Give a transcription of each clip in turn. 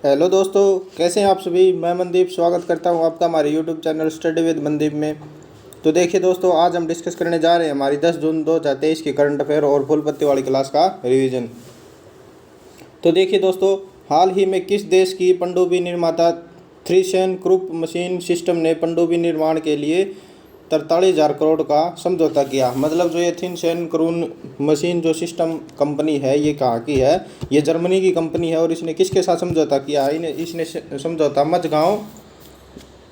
Hello दोस्तों, कैसे हैं आप सभी। मैं मनदीप स्वागत करता हूं आपका हमारे YouTube channel study with Mandeep में। तो देखिए दोस्तों, आज हम डिस्कस करने जा रहे हैं हमारी 10 जून 2023 की करंट अफेयर और फुल पत्ती वाली क्लास का रिवीजन। तो देखिए दोस्तों, हाल ही में किस देश की पनडुब्बी निर्माता थ्रीशेन क्रूप मशीन सिस्टम ने पनडुब्बी निर्माण के लिए 43,000 करोड़ का समझौता किया। मतलब जो ये थिनशेन क्रून मशीन जो सिस्टम कंपनी है, ये कहाँ की है? ये जर्मनी की कंपनी है। और इसने किसके साथ समझौता किया है? इसने समझौता मझगांव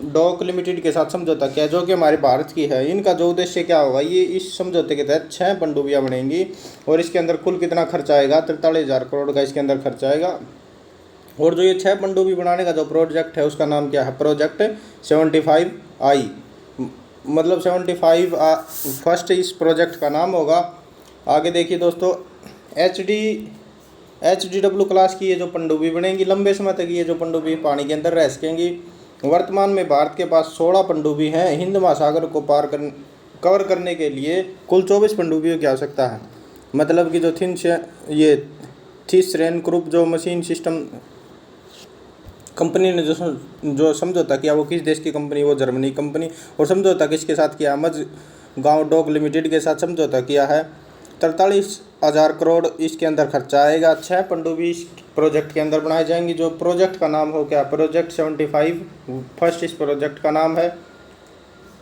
डॉक लिमिटेड के साथ समझौता किया, जो कि हमारे भारत की है। इनका जो उद्देश्य क्या होगा, ये इस समझौते के तहत 6 पनडुब्बियाँ बनेंगी और इसके अंदर कुल कितना खर्चा आएगा? 43,000 करोड़ का इसके अंदर खर्चा आएगा। और जो ये 6 पनडुब्बी बनाने का जो प्रोजेक्ट है, उसका नाम क्या है? Project 75I। मतलब 75 फर्स्ट इस प्रोजेक्ट का नाम होगा। आगे देखिए दोस्तों, HDW क्लास की ये जो पनडुब्बी बनेंगी, लंबे समय तक ये जो पनडुब्बी पानी के अंदर रह सकेंगी। वर्तमान में भारत के पास 16 पनडुब्बी हैं। हिंद महासागर को कवर करने के लिए कुल 24 पनडुब्बियों की आवश्यकता है। मतलब कि जो ये थिनशेन क्रूप जो मशीन सिस्टम कंपनी ने जो समझौता किया, वो किस देश की कंपनी? वो जर्मनी कंपनी। और समझौता किसके साथ किया? मझगांव डॉक लिमिटेड के साथ समझौता किया है। 43,000 करोड़ इसके अंदर खर्चा आएगा। 6 पनडुब्बी इस प्रोजेक्ट के अंदर बनाई जाएंगी। जो प्रोजेक्ट का नाम हो क्या? प्रोजेक्ट 75 फर्स्ट इस प्रोजेक्ट का नाम है।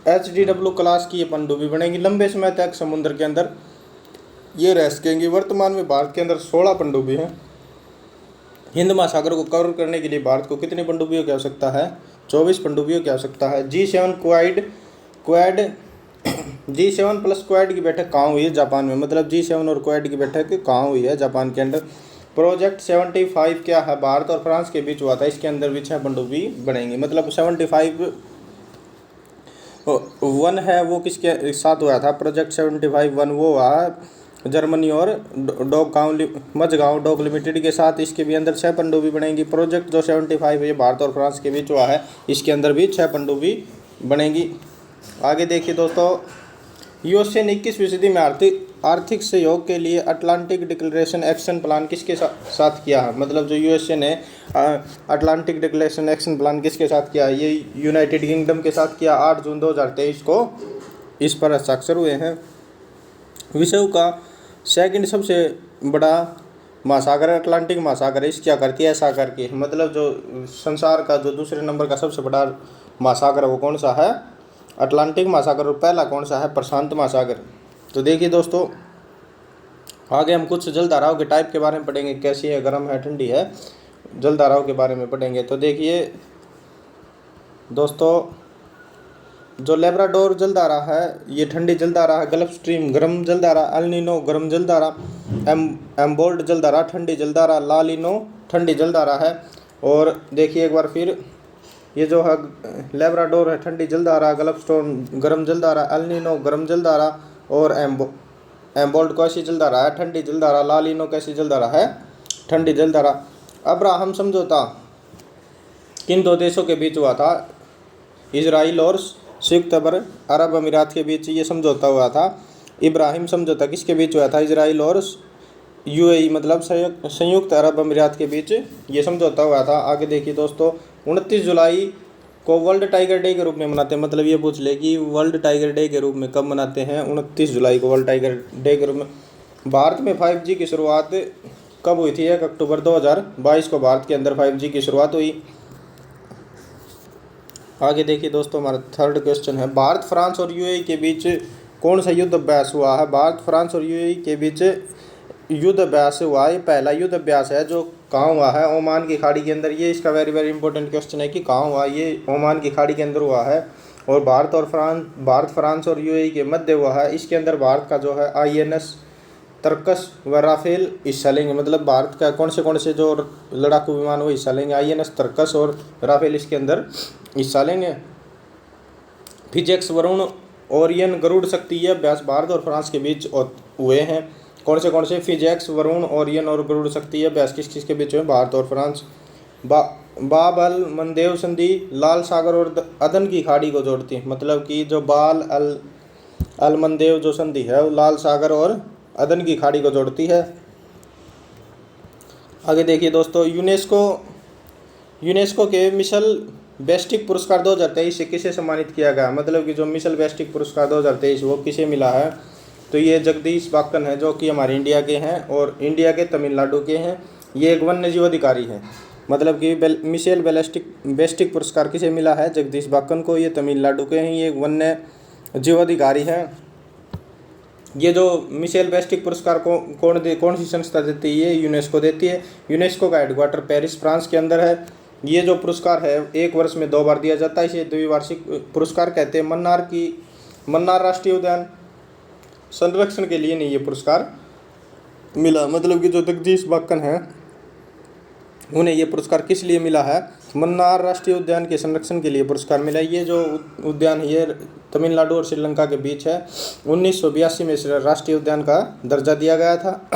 HDW क्लास की ये पनडुब्बी बनेगी, लंबे समय तक समुद्र के अंदर ये रह सकेंगी। वर्तमान में भारत के अंदर 16 पनडुब्बी हैं। हिंद महासागर को कवर करने के लिए भारत को कितनी पनडुब्बियों की आवश्यकता है? 24 पनडुब्बियों की आवश्यकता है। क्वाड G7 प्लस क्वाड की बैठक कहाँ हुई है? जापान में। मतलब G7 और क्वाड की बैठक कहाँ हुई है? जापान के अंदर। प्रोजेक्ट 75 क्या है? भारत और फ्रांस के बीच हुआ था। इसके अंदर भी 6 पनडुब्बी बनेंगी। मतलब 75 1 है, वो किसके साथ हुआ था? प्रोजेक्ट 75 1 वो हुआ जर्मनी और मझगांव डॉक लिमिटेड के साथ। इसके भी अंदर 6 पनडुब्बी बनेंगी। प्रोजेक्ट जो 75 है, ये भारत और फ्रांस के बीच हुआ है। इसके अंदर भी 6 पनडुब्बी बनेंगी। आगे देखिए दोस्तों, यूएसए ने 21वीं सदी में आर्थिक सहयोग के लिए अटलांटिक डिक्लेरेशन एक्शन प्लान किसके साथ किया है? मतलब जो यूएसए ने अटलांटिक डिक्लेरेशन एक्शन प्लान किसके साथ किया? ये यूनाइटेड किंगडम के साथ किया। 8 जून 2023 को इस पर हस्ताक्षर हुए हैं। विश्व का सेकंड सबसे बड़ा महासागर अटलांटिक महासागर है। इस क्या करती है? ऐसा करके मतलब जो संसार का जो दूसरे नंबर का सबसे बड़ा महासागर है, वो कौन सा है? अटलांटिक महासागर। और पहला कौन सा है? प्रशांत महासागर। तो देखिए दोस्तों, आगे हम कुछ जलधाराओं के टाइप के बारे में पढ़ेंगे, कैसी है, गर्म है, ठंडी है, जलधाराओं के बारे में पढ़ेंगे। तो देखिए दोस्तों, जो लेब्राडोर जलधारा है, ये ठंडी जलधारा है। गल्फ स्ट्रीम गर्म जलधारा, एल नीनो गर्म जलधारा, एम्बोल्ड जलधारा ठंडी जलधारा, ला लीनो ठंडी जलधारा है। और देखिए एक बार फिर, ये जो है लेब्राडोर है ठंडी जलधारा, गल्फ स्ट्रीम गर्म जलधारा, एल नीनो गर्म जलधारा और एम्बोल्ड कैसी जलधारा है? ठंडी जलधारा। ला लीनो कैसी जलधारा है? ठंडी जलधारा। अब्राहम समझौता किन 2 देशों के बीच हुआ था? इजराइल और संयुक्त अरब अमीरात के बीच ये समझौता हुआ था। इब्राहिम समझौता किसके बीच हुआ था? इजराइल और UAE मतलब संयुक्त अरब अमीरात के बीच ये समझौता हुआ था। आगे देखिए दोस्तों, 29 जुलाई को वर्ल्ड टाइगर डे के रूप में मनाते हैं। मतलब ये पूछ ले कि वर्ल्ड टाइगर डे के रूप में कब मनाते हैं? 29 जुलाई को वर्ल्ड टाइगर डे के रूप में। भारत में 5G की शुरुआत कब हुई थी? 1 अक्टूबर 2022 को भारत के अंदर 5G की शुरुआत हुई। आगे देखिए दोस्तों, हमारा थर्ड क्वेश्चन है, भारत फ्रांस और UAE के बीच कौन सा युद्ध अभ्यास हुआ है? भारत फ्रांस और UAE के बीच युद्ध अभ्यास हुआ है। पहला युद्ध अभ्यास है जो कहाँ हुआ है? ओमान की खाड़ी के अंदर। ये इसका वेरी वेरी इंपॉर्टेंट क्वेश्चन है कि कहाँ हुआ? ये ओमान की खाड़ी के अंदर हुआ है। और भारत फ्रांस और UAE के मध्य हुआ है। इसके अंदर भारत का जो है INS तर्कस व राफेल हिस्सा लेंगे। मतलब भारत का कौन से जो लड़ाकू विमान वो हिस्सा लेंगे? INS तर्कस और राफेल इसके अंदर हिस्सा लेंगे। फिजेक्स वरुण ओरियन गरुड़ शक्ति, ये अभ्यास भारत और फ्रांस के बीच हुए हैं। कौन से? फिजेक्स वरुण ओरियन और गरुड़ शक्ति, ये अभ्यास किस के बीच हुए? भारत और फ्रांस। बाब अल मंदेव संधि लाल सागर और अदन की खाड़ी को जोड़ती है। मतलब कि जो अल मंदेव जो संधि है, वो लाल सागर और अदन की खाड़ी को जोड़ती है। आगे देखिए दोस्तों, यूनेस्को के मिशेल बेस्टिक पुरस्कार 2023 से किसे सम्मानित किया गया? मतलब कि जो मिशेल बेस्टिक पुरस्कार 2023 वो किसे मिला है? तो ये जगदीश बाक्कन है, जो कि हमारे इंडिया के हैं और इंडिया के तमिलनाडु के हैं। ये एक वन्य जीव अधिकारी है। मतलब कि मिशेल बेस्टिक पुरस्कार किसे मिला है? जगदीश बाक्कन को। ये तमिलनाडु के हैं, ये एक वन्य जीव अधिकारी हैं। ये जो मिशेल बेस्टिक पुरस्कार को कौन सी संस्था देती है? ये यूनेस्को देती है। यूनेस्को का हेडक्वार्टर पेरिस, फ्रांस के अंदर है। ये जो पुरस्कार है एक वर्ष में 2 बार दिया जाता है। इसे द्विवार्षिक पुरस्कार कहते हैं। मन्नार राष्ट्रीय उद्यान संरक्षण के लिए नहीं ये पुरस्कार मिला। मतलब कि जो जगदीश बाक्कन है उन्हें ये पुरस्कार किस लिए मिला है? मन्नार राष्ट्रीय उद्यान के संरक्षण के लिए पुरस्कार मिला। ये जो उद्यान है ये तमिलनाडु और श्रीलंका के बीच है। 1982 में इसे राष्ट्रीय उद्यान का दर्जा दिया गया था।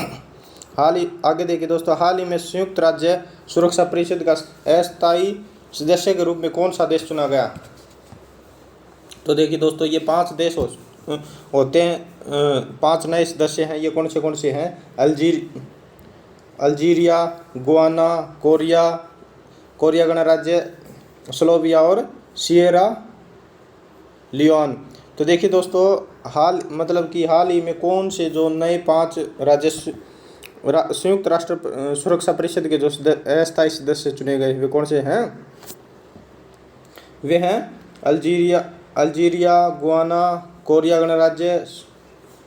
आगे देखिए दोस्तों, हाल ही में संयुक्त राज्य सुरक्षा परिषद का अस्थायी सदस्य के रूप में कौन सा देश चुना गया? तो देखिए दोस्तों, ये 5 देश होते हैं। 5 नए सदस्य हैं। ये कौन से हैं? अल्जीरिया, गुआना, कोरिया गणराज्य, स्लोविया और सिएरा लियोन। तो देखिए दोस्तों, हाल ही में कौन से जो नए 5 राज्य संयुक्त राष्ट्र सुरक्षा परिषद के जो अस्थायी सदस्य चुने गए वे कौन से हैं? वे हैं अल्जीरिया, गुआना, कोरिया गणराज्य,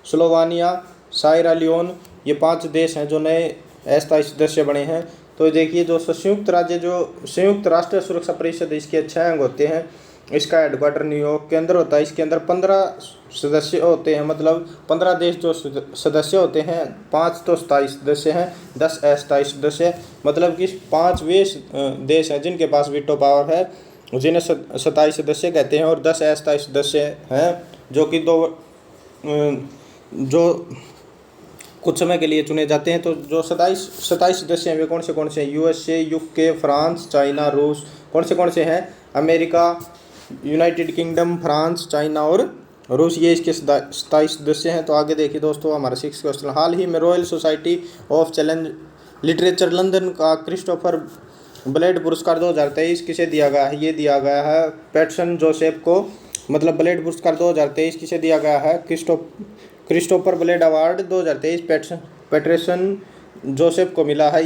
स्लोवानिया, सायरा लियोन। ये 5 देश हैं जो नए अस्थायी सदस्य बने हैं। तो देखिए दोस्तों, संयुक्त राष्ट्र सुरक्षा परिषद इसके 6 अंग होते हैं। इसका हेडक्वार्टर न्यूयॉर्क के अंदर होता है। इसके अंदर 15 सदस्य होते हैं। मतलब 15 देश जो सदस्य होते हैं, 5 तो स्थायी सदस्य हैं, 10 अस्थायी सदस्य। मतलब कि 5 वे देश हैं जिनके पास वीटो पावर है, जिन्हें स्थायी सदस्य कहते हैं, और 10 अस्थायी सदस्य हैं जो कि जो कुछ समय के लिए चुने जाते हैं। तो जो 27 सदस्य हैं वे कौन से हैं? यूएसए, यूके, फ्रांस, चाइना, रूस। कौन से हैं? America, United kingdom, France, China और रूस, ये इसके 27 सदस्य हैं। तो आगे देखिए दोस्तों, हमारा 6 क्वेश्चन, हाल ही में royal society of challenge literature London का क्रिस्टोफर ब्लेड पुरस्कार 2023 किसे दिया गया है? ये दिया गया है पैटसन जोसेफ को। मतलब ब्लेड पुरस्कार 2023 किसे दिया गया है? Christopher Blade award 2023 Patterson Joseph को मिला है।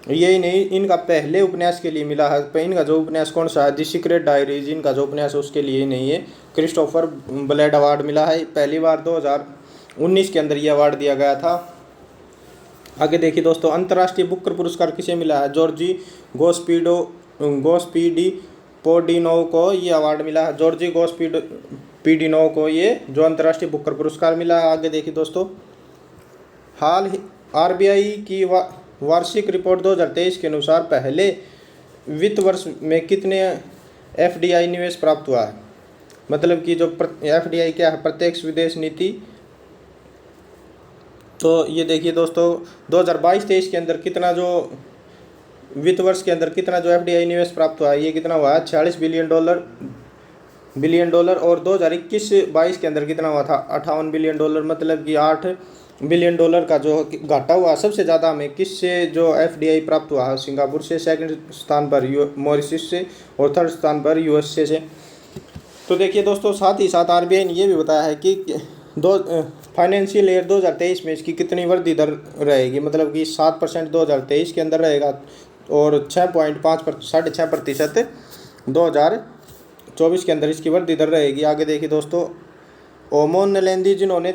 यही नहीं, इनका पहले उपन्यास के लिए मिला है। इनका जो उपन्यास कौन सा है? द सीक्रेट डायरीज, इनका जो उपन्यास है उसके लिए नहीं है क्रिस्टोफर ब्लेड अवार्ड मिला है। पहली बार 2019 के अंदर ये अवार्ड दिया गया था। आगे देखिए दोस्तों, अंतर्राष्ट्रीय बुकर पुरस्कार किसे मिला है? जॉर्जी गोस्पीडी पोडिनोव को ये अवार्ड मिला है। जॉर्जी गोस्पीडिनोव को ये जो अंतर्राष्ट्रीय बुकर पुरस्कार मिला है। आगे देखिए दोस्तों, आरबीआई की वार्षिक रिपोर्ट 2023 के अनुसार पहले वित्त वर्ष में कितने एफडीआई निवेश प्राप्त हुआ है? मतलब कि जो एफडीआई क्या है? प्रत्यक्ष विदेश नीति। तो ये देखिए दोस्तों, 2022-23 के अंदर कितना जो वित्त वर्ष के अंदर कितना जो एफडीआई निवेश प्राप्त हुआ है, ये कितना हुआ है? 46 बिलियन डॉलर। और 2021-22 के अंदर कितना हुआ था? 58 बिलियन डॉलर। मतलब कि 8 बिलियन डॉलर का जो घाटा हुआ। सबसे ज़्यादा हमें किससे जो एफडीआई प्राप्त हुआ है? सिंगापुर से, सेकंड स्थान पर मॉरिशस से और थर्ड स्थान पर यूएसए से। तो देखिए दोस्तों, साथ ही साथ आरबीआई ने ये भी बताया है कि फाइनेंशियल ईयर 2023 में इसकी कितनी वृद्धि दर रहेगी? मतलब कि 7% 2023 के अंदर रहेगा और 6.5% 2024 के अंदर इसकी वृद्धि दर रहेगी। आगे देखिए दोस्तों, ओमोन नलेंदी जिन्होंने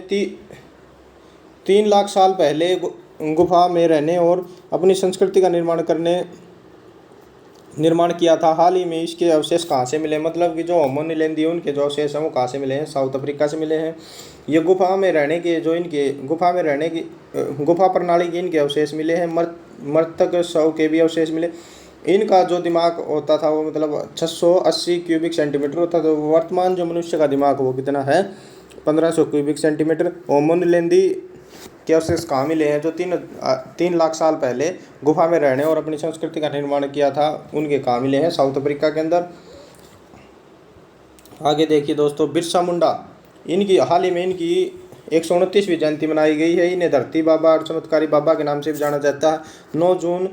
3 लाख साल पहले गुफा में रहने और अपनी संस्कृति का निर्माण किया था, हाल ही में इसके अवशेष कहाँ से मिले? मतलब कि जो होमो निलेंदी उनके जो अवशेष हैं वो कहाँ से मिले हैं? साउथ अफ्रीका से मिले हैं। ये गुफा में रहने की गुफा प्रणाली के इनके अवशेष मिले हैं। मृतक शव के भी अवशेष मिले। इनका जो दिमाग होता था वो मतलब 680 क्यूबिक सेंटीमीटर होता था। तो वर्तमान जो मनुष्य का दिमाग वो कितना है? 1500 क्यूबिक सेंटीमीटर। होमो निलेंदी के अवशेष कहाँ मिले हैं? जो 3 लाख साल पहले गुफा में रहने और अपनी संस्कृति का निर्माण किया था, उनके कहाँ मिले हैं? साउथ अफ्रीका के अंदर। आगे देखिए दोस्तों, बिरसा मुंडा, इनकी हाल ही में इनकी 129वीं जयंती मनाई गई है। इन्हें धरती बाबा और चमत्कारी बाबा के नाम से भी जाना जाता है। 9 जून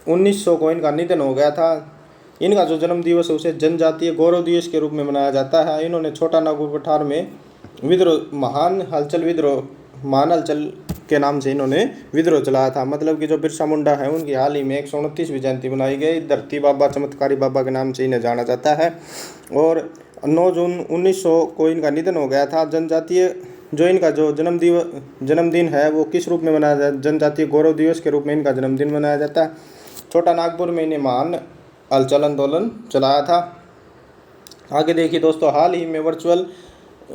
1900 को इनका निधन हो गया था। इनका जो जन्म दिवस है उसे जनजातीय गौरव दिवस के रूप में मनाया जाता है। इन्होंने छोटा नागपुर पठार में विद्रोह महान हलचल के नाम से इन्होंने विद्रोह चलाया था। मतलब कि जो बिरसा मुंडा है उनकी हाल ही में 129वीं जयंती मनाई गई। धरती बाबा चमत्कारी बाबा के नाम से इन्हें जाना जाता है। और 9 जून 1900 को इनका निधन हो गया था। जनजातीय जो इनका जो जन्मदिन है वो किस रूप में मनाया जाता है? जनजातीय गौरव दिवस के रूप में इनका जन्मदिन मनाया जाता है। छोटा नागपुर में इन्हें महान हलचल आंदोलन चलाया था। आगे देखिए दोस्तों, हाल ही में वर्चुअल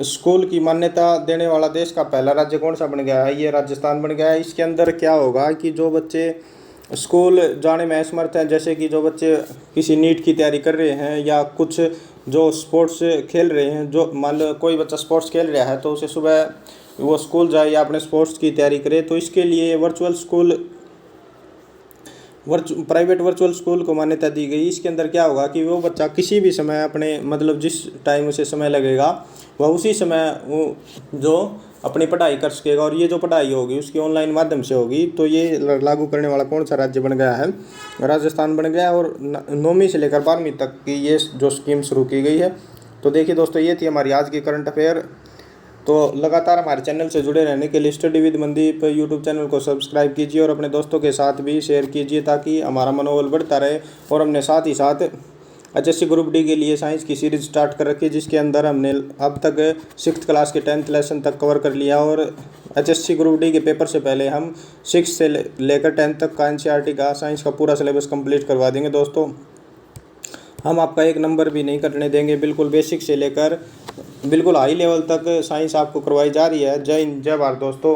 स्कूल की मान्यता देने वाला देश का पहला राज्य कौन सा बन गया है? ये राजस्थान बन गया है। इसके अंदर क्या होगा कि जो बच्चे स्कूल जाने में असमर्थ हैं, जैसे कि जो बच्चे किसी नीट की तैयारी कर रहे हैं या कुछ जो स्पोर्ट्स खेल रहे हैं, जो मान लो कोई बच्चा स्पोर्ट्स खेल रहा है तो उसे सुबह वो स्कूल जाए या अपने स्पोर्ट्स की तैयारी करे, तो इसके लिए प्राइवेट वर्चुअल स्कूल को मान्यता दी गई। इसके अंदर क्या होगा कि वो बच्चा किसी भी समय अपने मतलब जिस टाइम उसे समय लगेगा वह उसी समय वो जो अपनी पढ़ाई कर सकेगा। और ये जो पढ़ाई होगी उसकी ऑनलाइन माध्यम से होगी। तो ये लागू करने वाला कौन सा राज्य बन गया है? राजस्थान बन गया। और 9वीं से लेकर 12वीं तक की ये जो स्कीम शुरू की गई है। तो देखिए दोस्तों, ये थी हमारी आज की करंट अफेयर। तो लगातार हमारे चैनल से जुड़े रहने के लिए study with Mandeep YouTube channel को सब्सक्राइब कीजिए और अपने दोस्तों के साथ भी शेयर कीजिए ताकि हमारा मनोबल बढ़ता रहे। और हमने साथ ही साथ HSC ग्रुप डी के लिए साइंस की सीरीज स्टार्ट कर रखी है, जिसके अंदर हमने अब तक 6th क्लास के 10th लेसन तक कवर कर लिया। और HSC ग्रुप डी के पेपर से पहले हम 6 से लेकर 10th तक का NCERT का साइंस का पूरा सिलेबस कंप्लीट करवा देंगे। दोस्तों, हम आपका एक नंबर भी नहीं कटने देंगे। बिल्कुल बेसिक से लेकर बिल्कुल हाई लेवल तक साइंस आपको करवाई जा रही है। जय हिंद, जय भारत दोस्तों।